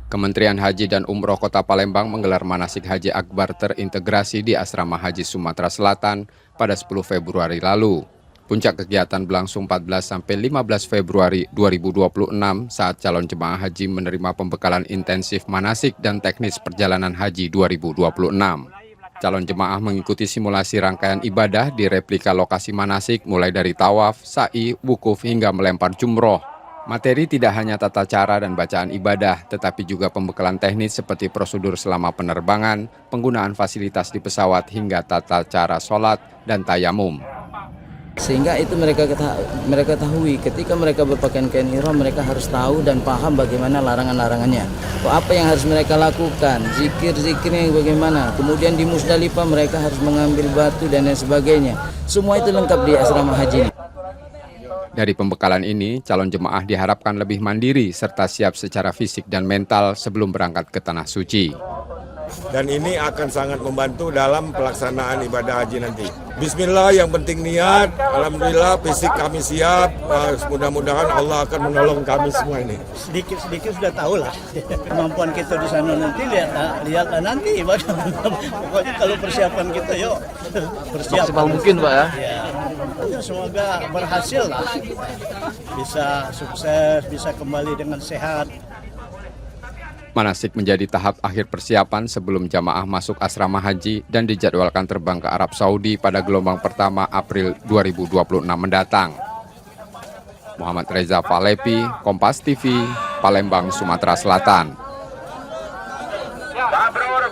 Kementerian Haji dan Umroh Kota Palembang menggelar manasik haji akbar terintegrasi di Asrama Haji Sumatera Selatan pada 10 Februari lalu. Puncak kegiatan berlangsung 14 sampai 15 Februari 2026 saat calon jemaah haji menerima pembekalan intensif manasik dan teknis perjalanan haji 2026. Calon jemaah mengikuti simulasi rangkaian ibadah di replika lokasi manasik mulai dari tawaf, sa'i, wukuf hingga melempar jumroh. Materi tidak hanya tata cara dan bacaan ibadah, tetapi juga pembekalan teknis seperti prosedur selama penerbangan, penggunaan fasilitas di pesawat hingga tata cara sholat dan tayamum. Sehingga itu mereka ketahui ketika mereka berpakaian kain ihram, mereka harus tahu dan paham bagaimana larangan-larangannya. Apa yang harus mereka lakukan, zikir-zikirnya bagaimana. Kemudian di Musdalifah mereka harus mengambil batu dan lain sebagainya. Semua itu lengkap di asrama haji. Dari pembekalan ini, calon jemaah diharapkan lebih mandiri serta siap secara fisik dan mental sebelum berangkat ke Tanah Suci. Dan ini akan sangat membantu dalam pelaksanaan ibadah haji nanti. Bismillah, yang penting niat. Alhamdulillah fisik kami siap. Mudah-mudahan Allah akan menolong kami semua ini. Sedikit sudah tahu lah. Kemampuan kita di sana nanti lihatlah nanti. Pokoknya kalau persiapan kita yuk persiapan. Maksimal mungkin Pak ya. Ya, semoga berhasil lah. Bisa sukses, bisa kembali dengan sehat. Manasik menjadi tahap akhir persiapan sebelum jamaah masuk asrama haji dan dijadwalkan terbang ke Arab Saudi pada gelombang pertama April 2026 mendatang. Muhammad Reza Falepi, Kompas TV, Palembang, Sumatera Selatan. Babrur.